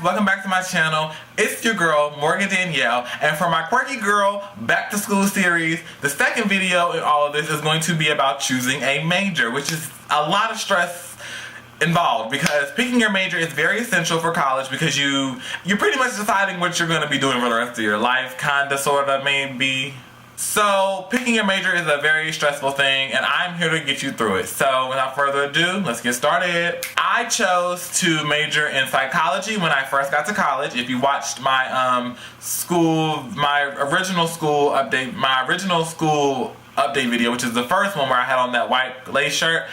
welcome back to my channel. It's your girl, Morgan Danielle, and for my Quirky Girl Back-to-School series, the second video in all of this is going to be about choosing a major, which is a lot of stress involved because picking your major is very essential for college because you're pretty much deciding what you're going to be doing for the rest of your life, kinda, sorta, maybe. So, picking your major is a very stressful thing, and I'm here to get you through it. So, without further ado, let's get started. I chose to major in psychology when I first got to college. If you watched my original school update video, which is the first one where I had on that white lace shirt,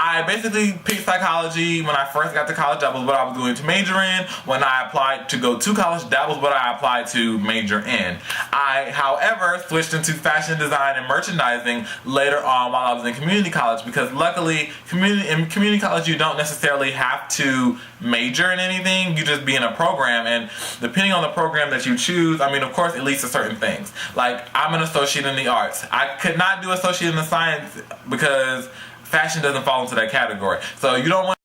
I basically picked psychology when I first got to college. That was what I was going to major in. When I applied to go to college, that was what I applied to major in. I, however, switched into fashion design and merchandising later on while I was in community college because luckily, in community college, you don't necessarily have to major in anything. You just be in a program, and depending on the program that you choose, I mean, of course, it leads to certain things. Like, I'm an associate in the arts. I could not do associate in the science because fashion doesn't fall into that category. So you don't want,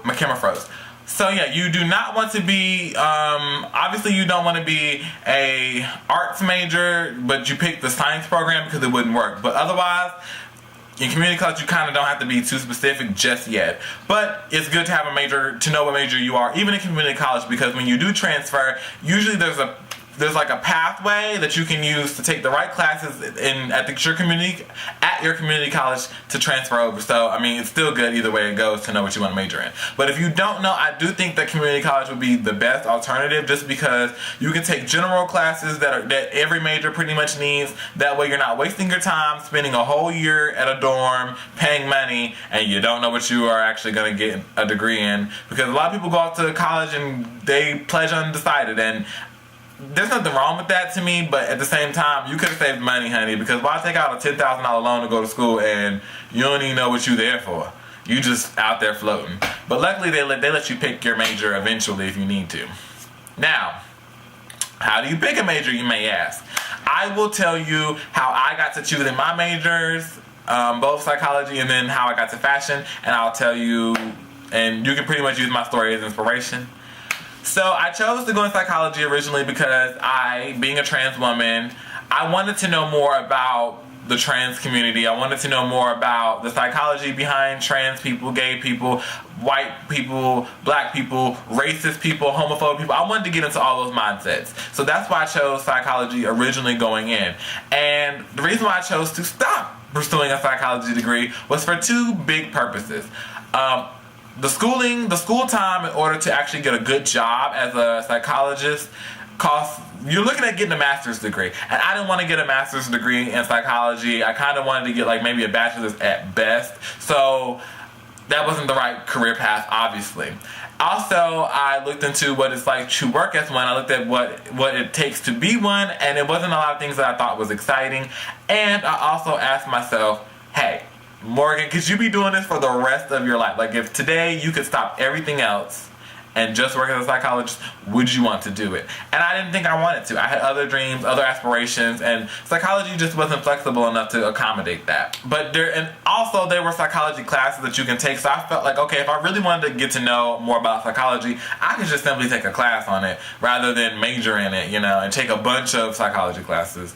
my camera froze. So yeah, you do not want to be, obviously you don't want to be a arts major, but you pick the science program because it wouldn't work. But otherwise, in community college, you kind of don't have to be too specific just yet. But it's good to have a major, to know what major you are, even in community college, because when you do transfer, usually there's like a pathway that you can use to take the right classes at your community college to transfer over. So, I mean, it's still good either way it goes to know what you want to major in. But if you don't know, I do think that community college would be the best alternative just because you can take general classes that every major pretty much needs. That way you're not wasting your time spending a whole year at a dorm, paying money, and you don't know what you are actually going to get a degree in. Because a lot of people go off to college and they pledge undecided, and there's nothing wrong with that to me, but at the same time, you could have saved money, honey, because why take out a $10,000 loan to go to school and you don't even know what you're there for? You just out there floating. But luckily, they let you pick your major eventually if you need to. Now, how do you pick a major, you may ask? I will tell you how I got to choosing my majors, both psychology and then how I got to fashion, and I'll tell you, and you can pretty much use my story as inspiration. So I chose to go in psychology originally because being a trans woman, I wanted to know more about the trans community. I wanted to know more about the psychology behind trans people, gay people, white people, black people, racist people, homophobic people. I wanted to get into all those mindsets. So that's why I chose psychology originally going in. And the reason why I chose to stop pursuing a psychology degree was for two big purposes. The school time in order to actually get a good job as a psychologist you're looking at getting a master's degree. And I didn't want to get a master's degree in psychology. I kind of wanted to get like maybe a bachelor's at best. So that wasn't the right career path, obviously. Also, I looked into what it's like to work as one. I looked at what it takes to be one, and it wasn't a lot of things that I thought was exciting. And I also asked myself, hey, Morgan, could you be doing this for the rest of your life? Like, if today you could stop everything else and just work as a psychologist, would you want to do it? And I didn't think I wanted to. I had other dreams, other aspirations, and psychology just wasn't flexible enough to accommodate that. And also there were psychology classes that you can take, so I felt like, okay, if I really wanted to get to know more about psychology, I could just simply take a class on it rather than major in it, and take a bunch of psychology classes.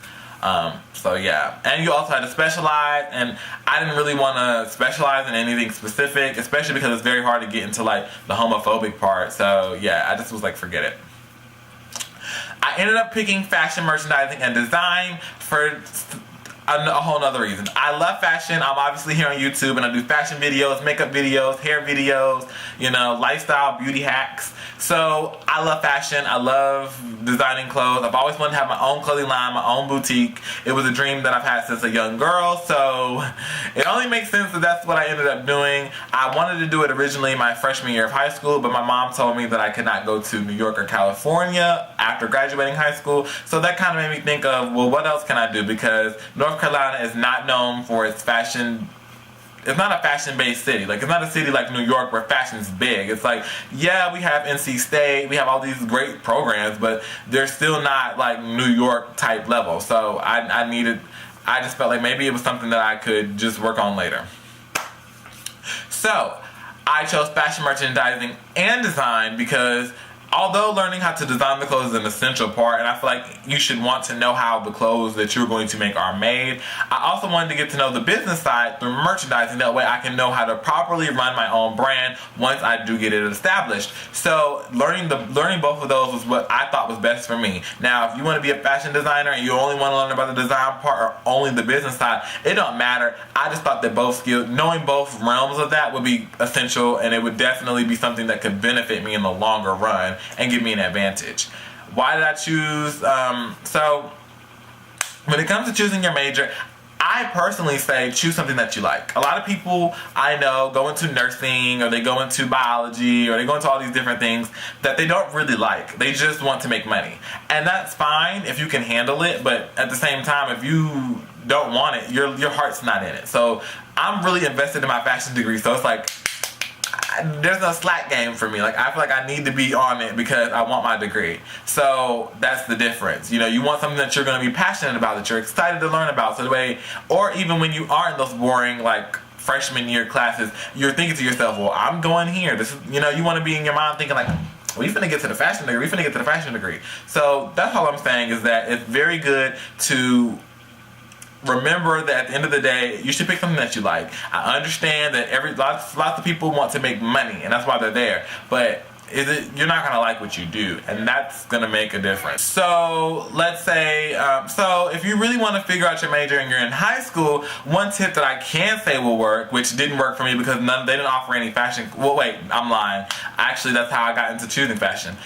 So yeah, and you also had to specialize, and I didn't really want to specialize in anything specific, especially because it's very hard to get into like the homophobic part. So yeah, I just was like, forget it. I ended up picking fashion, merchandising, and design for a whole nother reason. I love fashion. I'm obviously here on YouTube and I do fashion videos, makeup videos, hair videos, lifestyle, beauty hacks. So I love fashion. I love designing clothes. I've always wanted to have my own clothing line, my own boutique. It was a dream that I've had since a young girl. So it only makes sense that that's what I ended up doing. I wanted to do it originally my freshman year of high school, but my mom told me that I could not go to New York or California after graduating high school. So that kind of made me think of, well, what else can I do? Because North Carolina is not known for its fashion. It's not a fashion-based city. Like, it's not a city like New York where fashion's big. It's like, yeah, we have NC State, we have all these great programs, but they're still not like New York type level. So I just felt like maybe it was something that I could just work on later. So I chose fashion merchandising and design because although learning how to design the clothes is an essential part, and I feel like you should want to know how the clothes that you're going to make are made, I also wanted to get to know the business side through merchandising. That way I can know how to properly run my own brand once I do get it established. So learning both of those was what I thought was best for me. Now, if you want to be a fashion designer and you only want to learn about the design part or only the business side, it don't matter. I just thought that knowing both realms of that would be essential, and it would definitely be something that could benefit me in the longer run and give me an advantage. Why did I choose? So when it comes to choosing your major, I personally say choose something that you like. A lot of people I know go into nursing, or they go into biology, or they go into all these different things that they don't really like. They just want to make money. And that's fine if you can handle it, but at the same time, if you don't want it, your heart's not in it. So I'm really invested in my fashion degree, so it's like there's no slack game for me. Like, I feel like I need to be on it because I want my degree. So that's the difference. You know, you want something that you're going to be passionate about, that you're excited to learn about. So the way, or even when you are in those boring, like, freshman year classes, you're thinking to yourself, well, I'm going here. This is, you know, you want to be in your mind thinking like, we finna get to the fashion degree. So that's all I'm saying, is that it's very good to remember that at the end of the day, you should pick something that you like. I understand that lots of people want to make money, and that's why they're there. But you're not gonna like what you do, and that's gonna make a difference. So let's say, so if you really want to figure out your major and you're in high school, one tip that I can say will work, which didn't work for me because they didn't offer any fashion. Well, wait, I'm lying. Actually, that's how I got into choosing fashion.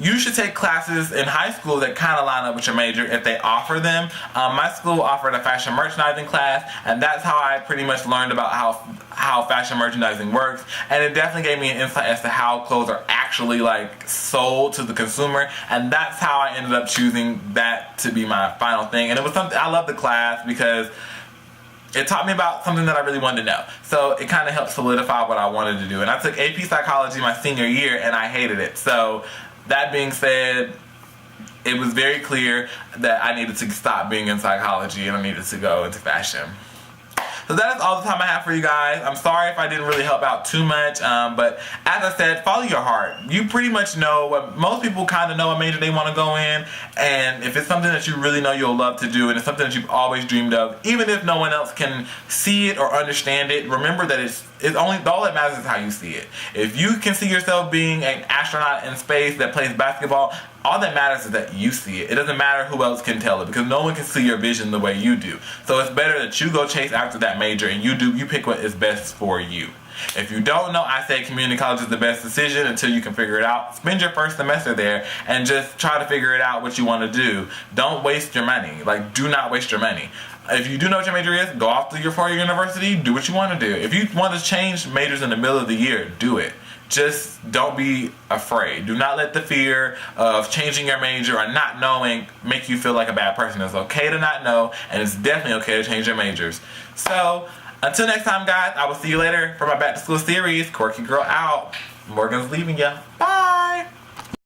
You should take classes in high school that kind of line up with your major if they offer them. My school offered a fashion merchandising class, and that's how I pretty much learned about how fashion merchandising works. And it definitely gave me an insight as to how clothes are actually like sold to the consumer, and that's how I ended up choosing that to be my final thing. And it was something I loved the class because it taught me about something that I really wanted to know. So it kind of helped solidify what I wanted to do. And I took AP Psychology my senior year, and I hated it. So that being said, it was very clear that I needed to stop being in psychology and I needed to go into fashion. So that is all the time I have for you guys. I'm sorry if I didn't really help out too much, but as I said, follow your heart. You pretty much know what most people kind of know what major they want to go in, and if it's something that you really know you'll love to do and it's something that you've always dreamed of, even if no one else can see it or understand it, remember that it's only, all that matters is how you see it. If you can see yourself being an astronaut in space that plays basketball, all that matters is that you see it. It doesn't matter who else can tell it, because no one can see your vision the way you do. So it's better that you go chase after that major and you pick what is best for you. If you don't know, I say community college is the best decision until you can figure it out. Spend your first semester there and just try to figure it out what you want to do. Don't waste your money. Like, do not waste your money. If you do know what your major is, go off to your 4-year university, do what you want to do. If you want to change majors in the middle of the year, do it. Just don't be afraid. Do not let the fear of changing your major or not knowing make you feel like a bad person. It's okay to not know, and it's definitely okay to change your majors. So, until next time, guys, I will see you later for my back to school series. Quirky Girl out. Morgan's leaving ya. Bye.